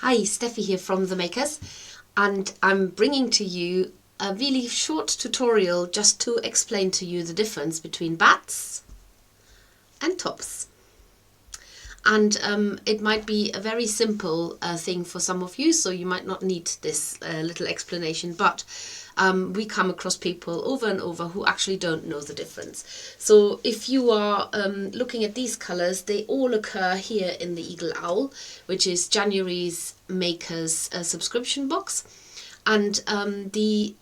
Hi, Steffi here from The Makers, and I'm bringing to you a really short tutorial just to explain to you the difference between bats and tops. And it might be a very simple thing for some of you, so you might not need this little explanation, but we come across people over and over who actually don't know the difference. So if you are looking at these colours, they all occur here in the Eagle Owl, which is January's Makers subscription box. And the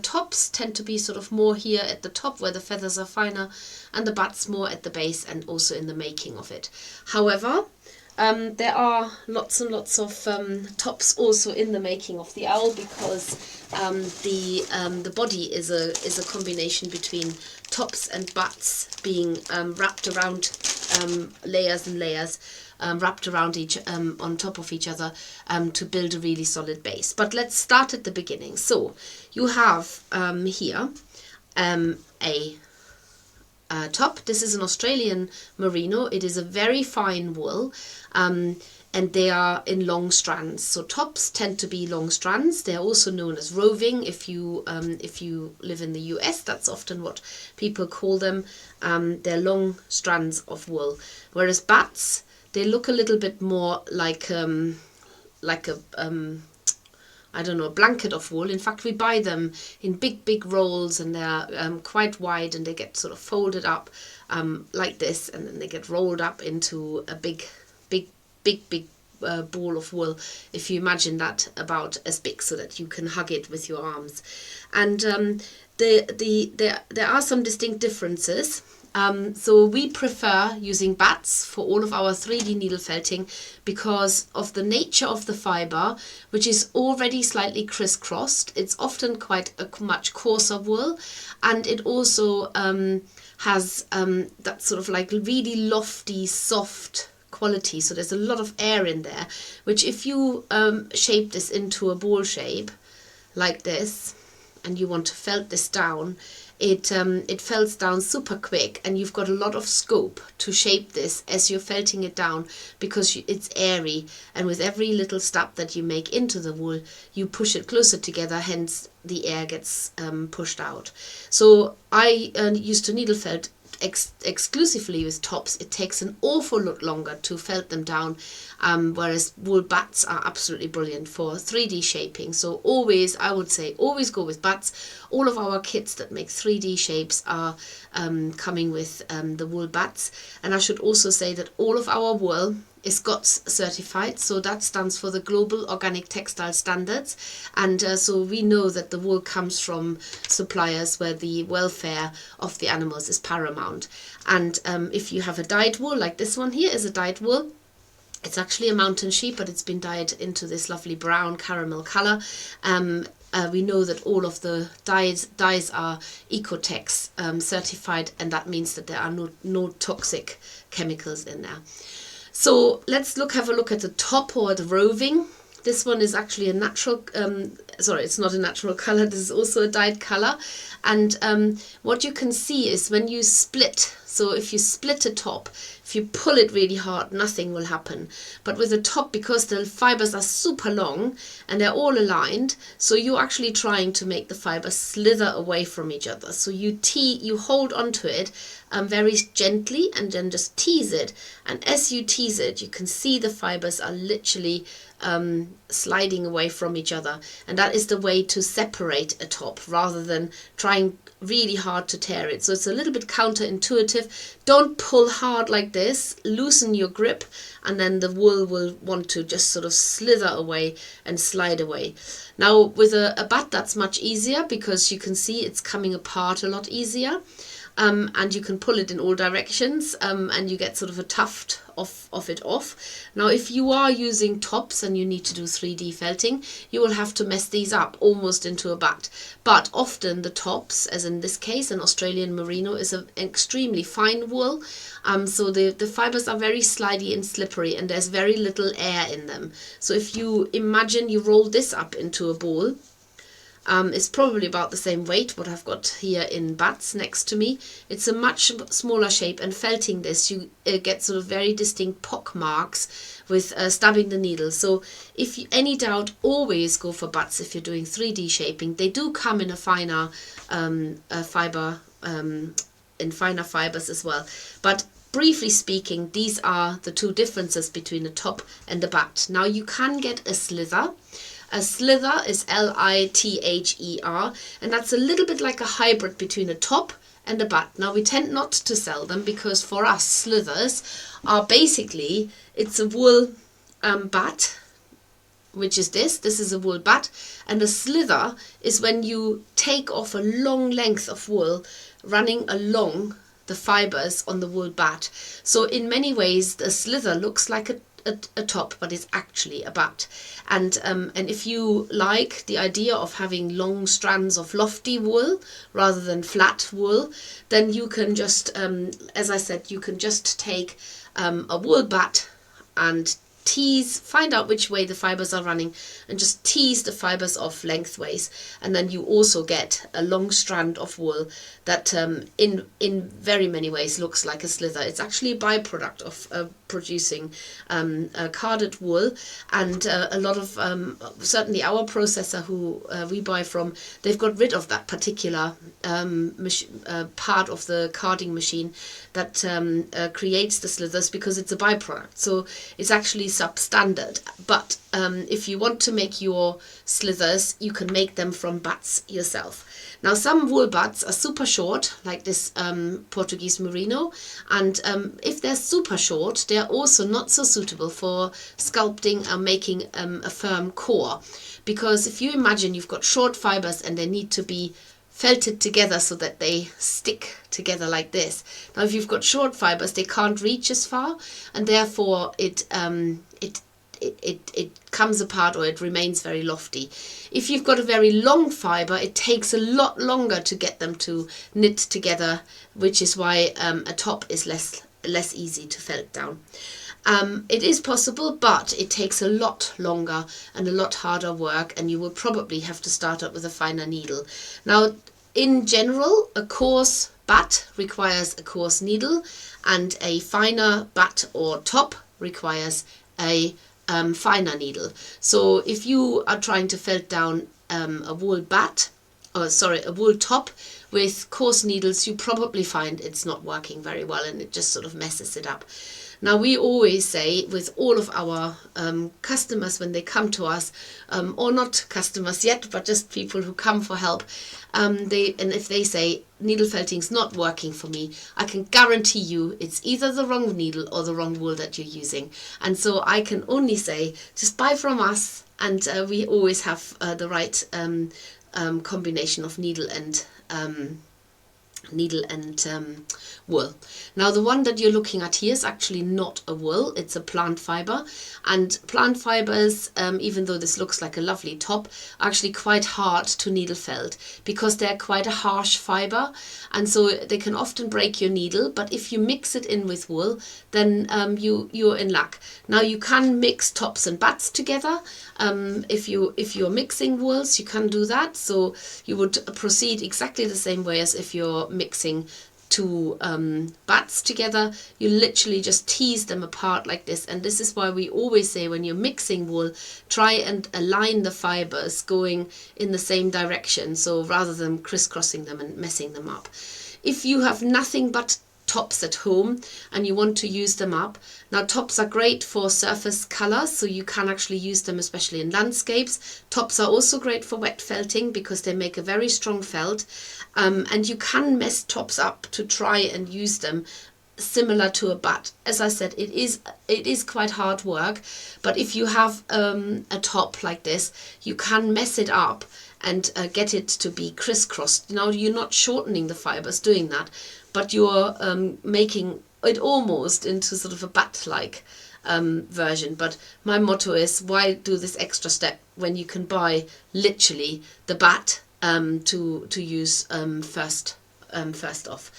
tops tend to be sort of more here at the top where the feathers are finer, and the bats more at the base and also in the making of it. However, there are lots and lots of tops also in the making of the owl, because the body is a combination between tops and bats being wrapped around layers and layers. Wrapped around each on top of each other to build a really solid base. But let's start at the beginning. So you have here a top. This is an Australian merino. It is a very fine wool, and they are in long strands. So tops tend to be long strands. They are also known as roving. If you live in the US, that's often what people call them. They're long strands of wool, whereas bats, they look a little bit more like a I don't know, a blanket of wool. In fact, we buy them in big rolls, and they're quite wide, and they get sort of folded up like this, and then they get rolled up into a big ball of wool. If you imagine that about as big, so that you can hug it with your arms. And there are some distinct differences. So we prefer using bats for all of our 3D needle felting because of the nature of the fibre, which is already slightly crisscrossed. It's often quite a much coarser wool, and it also has that sort of like really lofty, soft quality. So there's a lot of air in there, which if you shape this into a ball shape like this, and you want to felt this down, it felts down super quick, and you've got a lot of scope to shape this as you're felting it down, because it's airy, and with every little step that you make into the wool, you push it closer together, hence the air gets pushed out. So I used to needle felt exclusively with tops. It takes an awful lot longer to felt them down, whereas wool bats are absolutely brilliant for 3D shaping. So always, I would say, always go with bats. All of our kits that make 3D shapes are coming with the wool bats. And I should also say that all of our wool is GOTS certified, so that stands for the Global Organic Textile Standards, and so we know that the wool comes from suppliers where the welfare of the animals is paramount. And if you have a dyed wool, like this one here is a dyed wool, it's actually a mountain sheep, but it's been dyed into this lovely brown caramel colour. We know that all of the dyes are Ecotex certified, and that means that there are no toxic chemicals in there. So let's have a look at the top, or the roving. This one is actually a natural, sorry, it's not a natural colour, this is also a dyed colour. And what you can see is when you split, so if you split a top, if you pull it really hard, nothing will happen. But with a top, because the fibres are super long and they're all aligned, so you're actually trying to make the fibres slither away from each other. So you hold onto it very gently, and then just tease it. And as you tease it, you can see the fibres are literally sliding away from each other, and that is the way to separate a top, rather than trying really hard to tear it. So it's a little bit counterintuitive. Don't pull hard like this, loosen your grip, and then the wool will want to just sort of slither away and slide away. Now with a bat, that's much easier, because you can see it's coming apart a lot easier. And you can pull it in all directions, and you get sort of a tuft of it off. Now if you are using tops and you need to do 3D felting, you will have to mess these up almost into a bat. But often the tops, as in this case an Australian merino, is an extremely fine wool, so the fibres are very slidey and slippery, and there's very little air in them. So if you imagine you roll this up into a ball, It's probably about the same weight what I've got here in bats next to me. It's a much smaller shape, and felting this you get sort of very distinct pock marks with stabbing the needle. So if you, any doubt, always go for bats if you're doing 3D shaping. They do come in a finer fiber, in finer fibers as well. But briefly speaking, these are the two differences between the top and the bat. Now you can get a slither. A slither is Lither, and that's a little bit like a hybrid between a top and a bat. Now we tend not to sell them because for us slithers are basically, it's a wool bat, which is this is a wool bat, and a slither is when you take off a long length of wool running along the fibers on the wool bat. So in many ways the slither looks like a top, but it's actually a bat. And if you like the idea of having long strands of lofty wool rather than flat wool, then you can just, as I said, you can just take a wool bat and find out which way the fibers are running and just tease the fibers off lengthways, and then you also get a long strand of wool that in very many ways looks like a slither. It's actually a byproduct of producing carded wool, and a lot of certainly our processor who we buy from, they've got rid of that particular part of the carding machine that creates the slithers, because it's a byproduct. So it's actually substandard. But if you want to make your slithers, you can make them from bats yourself. Now some wool bats are super short, like this Portuguese merino, and if they're super short, they're also not so suitable for sculpting or making a firm core, because if you imagine you've got short fibers and they need to be felted together so that they stick together like this. Now if you've got short fibers, they can't reach as far, and therefore it comes apart, or it remains very lofty. If you've got a very long fiber, it takes a lot longer to get them to knit together, which is why a top is less easy to felt down. It is possible, but it takes a lot longer and a lot harder work, and you will probably have to start up with a finer needle. Now in general, a coarse bat requires a coarse needle, and a finer bat or top requires a finer needle. So if you are trying to felt down a wool top with coarse needles, you probably find it's not working very well, and it just sort of messes it up. Now we always say with all of our customers when they come to us, or not customers yet, but just people who come for help, and if they say needle felting's not working for me, I can guarantee you it's either the wrong needle or the wrong wool that you're using. And so I can only say just buy from us, and we always have the right combination of needle and wool. Now the one that you're looking at here is actually not a wool, it's a plant fiber, and plant fibers, even though this looks like a lovely top, are actually quite hard to needle felt because they're quite a harsh fiber, and so they can often break your needle. But if you mix it in with wool, then you're in luck. Now you can mix tops and bats together. If you're mixing wools, you can do that. So you would proceed exactly the same way as if you're mixing two bats together. You literally just tease them apart like this, and this is why we always say when you're mixing wool, try and align the fibers going in the same direction, so rather than crisscrossing them and messing them up. If you have nothing but tops at home and you want to use them up, now tops are great for surface colour, so you can actually use them especially in landscapes. Tops are also great for wet felting because they make a very strong felt, and you can mess tops up to try and use them similar to a bat. As I said, it is quite hard work, but if you have a top like this, you can mess it up and get it to be crisscrossed. Now you're not shortening the fibers doing that, but you're making it almost into sort of a bat-like version. But my motto is, why do this extra step when you can buy literally the bat to use first off.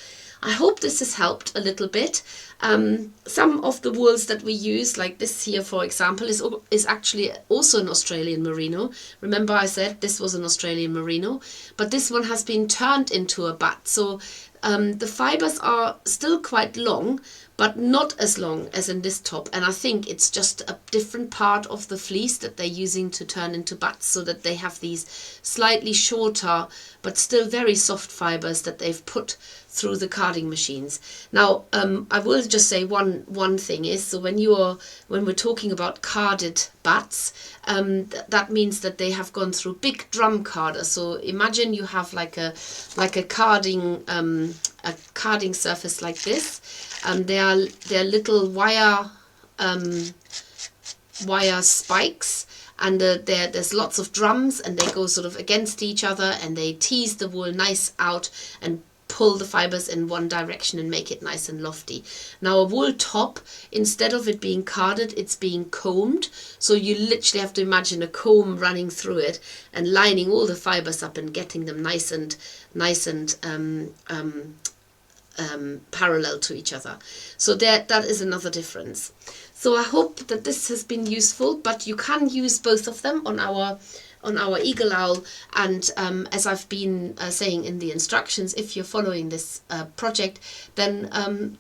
I hope this has helped a little bit. Some of the wools that we use, like this here, for example, is actually also an Australian merino. Remember I said this was an Australian merino, but this one has been turned into a bat. So the fibers are still quite long, but not as long as in this top. And I think it's just a different part of the fleece that they're using to turn into bats, so that they have these slightly shorter but still very soft fibers that they've put through the carding machines. Now, I will just say one thing is, so when we're talking about carded bats, that means that they have gone through big drum carder. So imagine you have like a carding surface like this. They're little wire spikes, and there's lots of drums, and they go sort of against each other, and they tease the wool nice out and pull the fibers in one direction and make it nice and lofty. Now a wool top, instead of it being carded, it's being combed. So you literally have to imagine a comb running through it and lining all the fibers up and getting them nice and parallel to each other. So that is another difference. So I hope that this has been useful, but you can use both of them on our eagle owl, and as I've been saying in the instructions, if you're following this project, then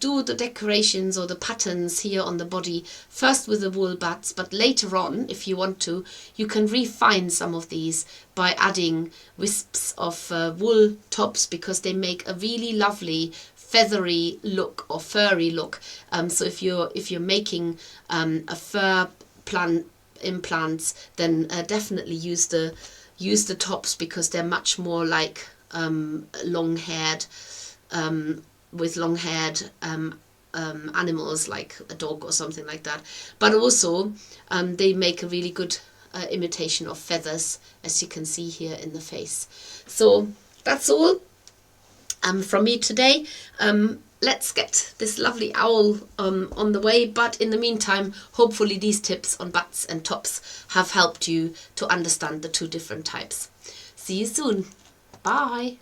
do the decorations or the patterns here on the body first with the wool bats, but later on, if you want to, you can refine some of these by adding wisps of wool tops, because they make a really lovely feathery look or furry look. So if you're making a fur plant implants, then definitely use the tops, because they're much more like long-haired animals, like a dog or something like that. But also they make a really good imitation of feathers, as you can see here in the face. So that's all from me today. Let's get this lovely owl on the way, but in the meantime, hopefully these tips on bats and tops have helped you to understand the two different types. See you soon. Bye.